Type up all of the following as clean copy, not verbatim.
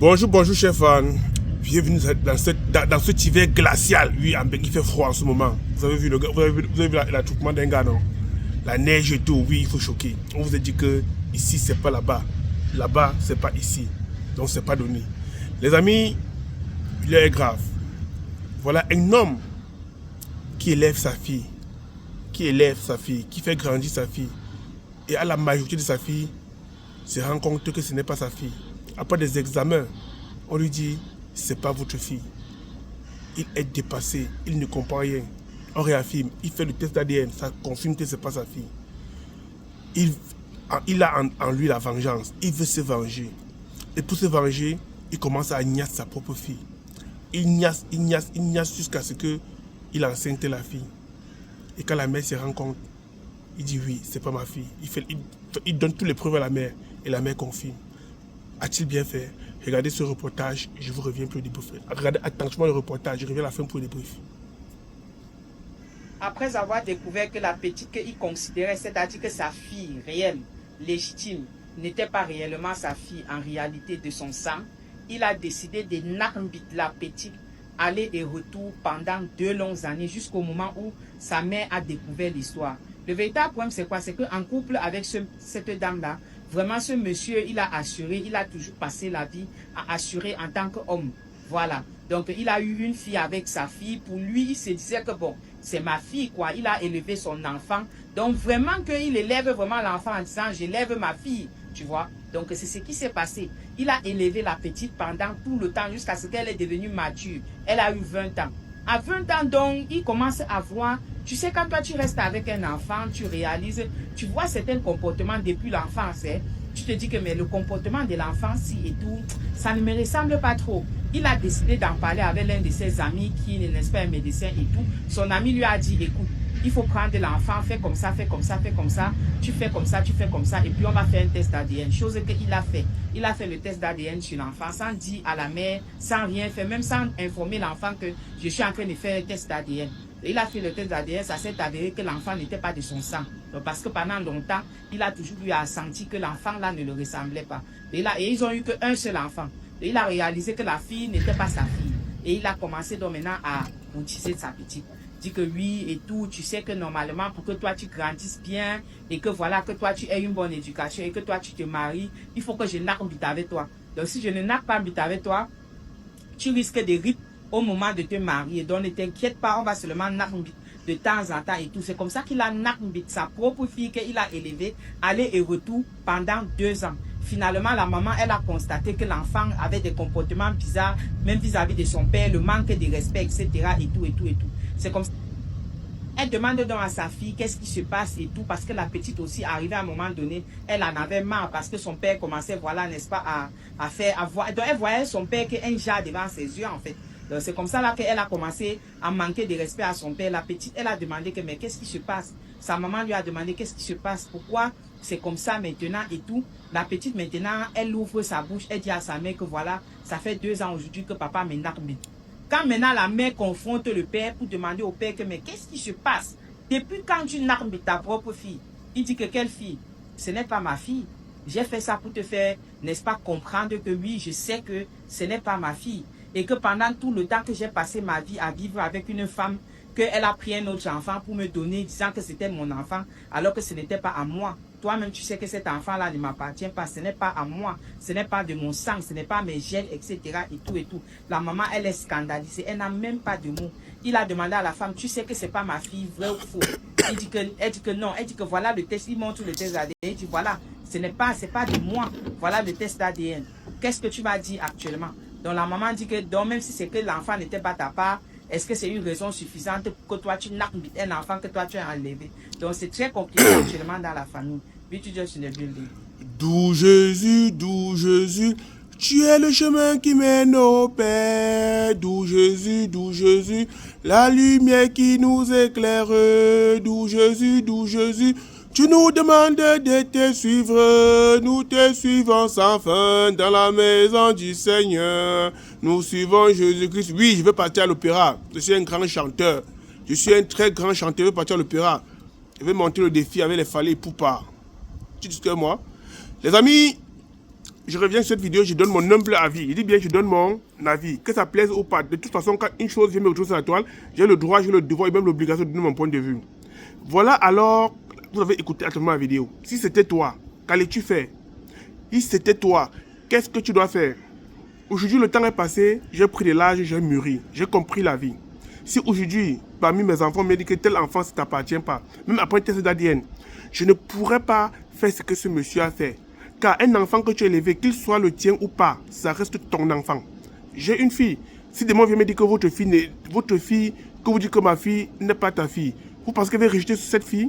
Bonjour chef Anne. Bienvenue dans cet hiver glacial. Oui, il fait froid en ce moment. Vous avez vu l'attroupement d'un gars, non? La neige et tout, oui, il faut choquer. On vous a dit que ici, c'est pas là-bas. Là-bas, c'est pas ici. Donc, c'est pas donné. Les amis, il est grave. Voilà un homme qui élève sa fille. Qui fait grandir sa fille. Et à la majorité de sa fille, se rend compte que ce n'est pas sa fille. Après des examens, on lui dit, c'est pas votre fille. Il est dépassé, il ne comprend rien. On réaffirme, il fait le test d'ADN, ça confirme que c'est pas sa fille. Il a en lui la vengeance, il veut se venger. Et pour se venger, il commence à ignacer sa propre fille. Il ignace jusqu'à ce qu'il enceinte la fille. Et quand la mère se rend compte, il dit oui, c'est pas ma fille. Il donne toutes les preuves à la mère et la mère confirme. A-t-il bien fait? Regardez ce reportage, je vous reviens pour le débrief. Regardez attentivement le reportage, je reviens à la fin pour le débrief. Après avoir découvert que la petite qu'il considérait, c'est-à-dire que sa fille réelle, légitime, n'était pas réellement sa fille en réalité de son sang, il a décidé de narmbiter la petite aller et retour pendant 2 longues années jusqu'au moment où sa mère a découvert l'histoire. Le véritable problème, c'est quoi? C'est qu'en couple avec cette dame-là, vraiment ce monsieur, il a assuré, il a toujours passé la vie à assurer en tant qu'homme. Voilà. Donc, il a eu une fille avec sa fille. Pour lui, il se disait que bon, c'est ma fille, quoi. Il a élevé son enfant. Donc, vraiment qu'il élève vraiment l'enfant en disant, j'élève ma fille, tu vois. Donc, c'est ce qui s'est passé. Il a élevé la petite pendant tout le temps jusqu'à ce qu'elle est devenue mature. Elle a eu 20 ans. À 20 ans, donc, il commence à voir, tu sais, quand toi, tu restes avec un enfant, tu réalises, tu vois certains comportements depuis l'enfance, hein. Tu te dis que mais le comportement de l'enfant, si et tout, ça ne me ressemble pas trop. Il a décidé d'en parler avec l'un de ses amis qui n'est pas un médecin et tout. Son ami lui a dit, écoute, il faut prendre l'enfant, fais comme ça, fais comme ça, fais comme ça, tu fais comme ça, tu fais comme ça, et puis on va faire un test d'ADN. Chose qu'il a fait. Il a fait le test d'ADN sur l'enfant sans dire à la mère, sans rien faire, même sans informer l'enfant que je suis en train de faire un test d'ADN. Il a fait le test d'ADN, ça s'est avéré que l'enfant n'était pas de son sang. Donc, parce que pendant longtemps, il a toujours eu à sentir que l'enfant là ne le ressemblait pas. Et ils ont eu qu'un seul enfant. Et il a réalisé que la fille n'était pas sa fille. Et il a commencé donc maintenant à utiliser sa petite. Dit que oui et tout, tu sais que normalement pour que toi tu grandisses bien et que voilà que toi tu aies une bonne éducation et que toi tu te maries, il faut que je nargue avec toi. Donc si je ne nargue pas avec toi, tu risques de rip au moment de te marier. Donc ne t'inquiète pas, on va seulement nargue de temps en temps et tout. C'est comme ça qu'il a nargue sa propre fille qu'il a élevée, aller et retour pendant 2 ans. Finalement, la maman, elle a constaté que l'enfant avait des comportements bizarres, même vis-à-vis de son père, le manque de respect, etc. et tout, et tout, et tout. C'est comme ça. Elle demande donc à sa fille qu'est-ce qui se passe et tout, parce que la petite aussi, arrivée à un moment donné, elle en avait marre, parce que son père commençait, voilà, n'est-ce pas, à voir. Donc, elle voyait son père qu'un jar devant ses yeux, en fait. Donc, c'est comme ça là qu'elle a commencé à manquer de respect à son père. La petite, elle a demandé que, mais qu'est-ce qui se passe? Sa maman lui a demandé qu'est-ce qui se passe, pourquoi c'est comme ça maintenant et tout. La petite maintenant, elle ouvre sa bouche, elle dit à sa mère que voilà, ça fait 2 ans aujourd'hui que papa me nargue. Quand maintenant la mère confronte le père pour demander au père que mais qu'est-ce qui se passe? Depuis quand tu nargues ta propre fille? Il dit que quelle fille? Ce n'est pas ma fille. J'ai fait ça pour te faire, n'est-ce pas, comprendre que oui, je sais que ce n'est pas ma fille. Et que pendant tout le temps que j'ai passé ma vie à vivre avec une femme, qu'elle a pris un autre enfant pour me donner, disant que c'était mon enfant, alors que ce n'était pas à moi. Toi-même, tu sais que cet enfant-là ne m'appartient pas, ce n'est pas à moi, ce n'est pas de mon sang, ce n'est pas mes gènes, etc. et tout et tout. La maman, elle est scandalisée, elle n'a même pas de mots. Il a demandé à la femme, tu sais que c'est pas ma fille, vrai ou faux? Elle dit que non, elle dit que voilà le test, il montre le test d'ADN, il dit voilà, c'est pas de moi, voilà le test d'ADN. Qu'est-ce que tu vas dire actuellement? Donc la maman dit que donc, même si c'est que l'enfant n'était pas ta part, est-ce que c'est une raison suffisante pour que toi tu nargues un enfant que toi tu as enlevé? Donc c'est très compliqué actuellement dans la famille. D'où Jésus, tu es le chemin qui mène au Père. D'où Jésus, la lumière qui nous éclaire. D'où Jésus, tu nous demandes de te suivre. Nous te suivons sans fin dans la maison du Seigneur. Nous suivons Jésus-Christ. Oui, je veux partir à l'opéra. Je suis un grand chanteur. Je suis un très grand chanteur. Je veux partir à l'opéra. Je vais monter le défi avec les Fallait Poupa. Tu dis que moi. Les amis, je reviens sur cette vidéo, je donne mon humble avis. Je dis bien, je donne mon avis. Que ça plaise ou pas. De toute façon, quand une chose vient me retrouver sur la toile, j'ai le droit, j'ai le devoir et même l'obligation de donner mon point de vue. Voilà alors, vous avez écouté attentivement la vidéo. Si c'était toi, qu'allais-tu faire? Si c'était toi, qu'est-ce que tu dois faire? Aujourd'hui, le temps est passé, j'ai pris de l'âge, j'ai mûri, j'ai compris la vie. Si aujourd'hui, parmi mes enfants, me dit que tel enfant, ça ne t'appartient pas, même après un test d'ADN, je ne pourrais pas faire ce que ce monsieur a fait. Car un enfant que tu as élevé, qu'il soit le tien ou pas, ça reste ton enfant. J'ai une fille. Si demain on vient me dire que votre fille, que vous dites que ma fille n'est pas ta fille, vous pensez qu'elle va rejeter cette fille?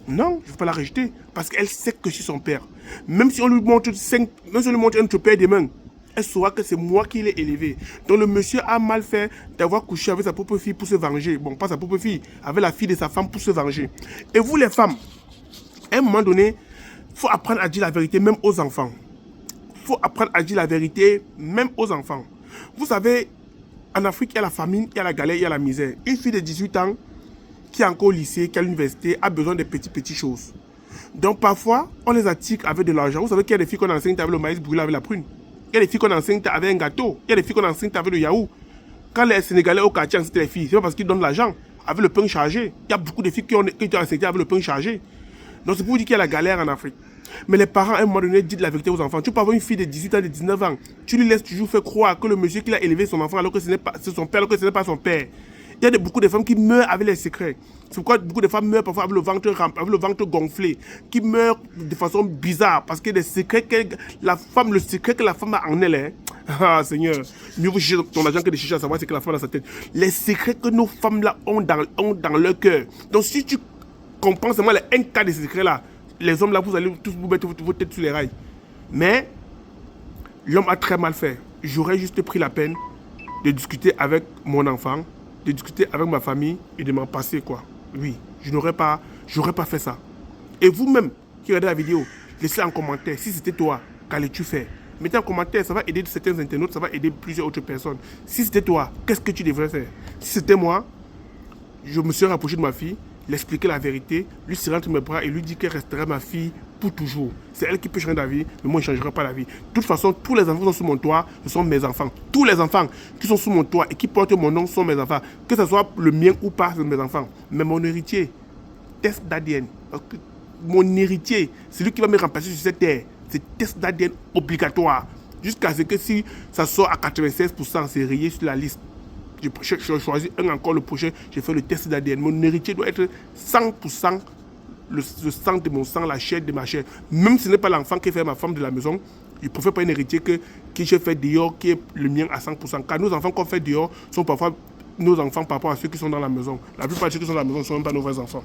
Non, je ne vais pas la rejeter. Parce qu'elle sait que je suis son père. Même si on lui montre un autre père demain, elle saura que c'est moi qui l'ai élevé. Donc le monsieur a mal fait d'avoir couché avec sa propre fille pour se venger. Bon, pas sa propre fille, avec la fille de sa femme pour se venger. Et vous les femmes, à un moment donné, il faut apprendre à dire la vérité même aux enfants. Il faut apprendre à dire la vérité même aux enfants. Vous savez, en Afrique, il y a la famine, il y a la galère, il y a la misère. Une fille de 18 ans qui est encore au lycée, qui est à l'université, a besoin de petites choses. Donc parfois, on les attire avec de l'argent. Vous savez qu'il y a des filles qu'on enseigne avec le maïs brûlé avec la prune. Il y a des filles qu'on enseigne avec un gâteau. Il y a des filles qu'on enseigne avec le yaourt. Quand les Sénégalais au quartier enseignent les filles, c'est pas parce qu'ils donnent l'argent avec le pain chargé. Il y a beaucoup de filles qui ont enseigné avec le pain chargé. Donc c'est pour vous dire qu'il y a la galère en Afrique. Mais les parents, à un moment donné, disent la vérité aux enfants. Tu peux avoir une fille de 18 ans, de 19 ans. Tu lui laisses toujours faire croire que le monsieur qui a élevé son enfant alors que ce n'est pas son père, alors que ce n'est pas son père. Il y a beaucoup de femmes qui meurent avec les secrets. C'est pourquoi beaucoup de femmes meurent parfois avec le ventre gonflé, qui meurent de façon bizarre, parce que le secret que la femme a en elle, hein. Ah Seigneur, mieux vaut chercher ton argent que de chercher à savoir ce que la femme a dans sa tête. Les secrets que nos femmes là ont dans leur cœur. Donc si tu comprends seulement les un cas de secrets là, les hommes là, vous allez tous vous mettre vos têtes sur les rails. Mais l'homme a très mal fait. J'aurais juste pris la peine de discuter avec mon enfant, de discuter avec ma famille et de m'en passer quoi. Oui, je n'aurais pas fait ça. Et vous-même qui regardez la vidéo, laissez en commentaire si c'était toi, qu'allais-tu faire? Mettez en commentaire, ça va aider certains internautes, ça va aider plusieurs autres personnes. Si c'était toi, qu'est-ce que tu devrais faire? Si c'était moi, je me serais rapproché de ma fille, l'expliquer la vérité, lui serrer entre mes bras et lui dire qu'elle resterait ma fille pour toujours. C'est elle qui peut changer la vie, mais moi je ne changerai pas la vie. De toute façon, tous les enfants qui sont sous mon toit, ce sont mes enfants. Tous les enfants qui sont sous mon toit et qui portent mon nom sont mes enfants. Que ce soit le mien ou pas, c'est mes enfants. Mais mon héritier, test d'ADN. Parce que mon héritier, c'est lui qui va me remplacer sur cette terre. C'est test d'ADN obligatoire. Jusqu'à ce que si ça sort à 96%, c'est rayé sur la liste. Je choisis encore le prochain, je fais le test d'ADN. Mon héritier doit être 100% le sang de mon sang, la chair de ma chair. Même si ce n'est pas l'enfant qui fait ma femme de la maison, je ne préfère pas un héritier qui j'ai fait dehors, qui est le mien à 100%. Car nos enfants qu'on fait dehors sont parfois nos enfants par rapport à ceux qui sont dans la maison. La plupart de ceux qui sont dans la maison ne sont même pas nos vrais enfants.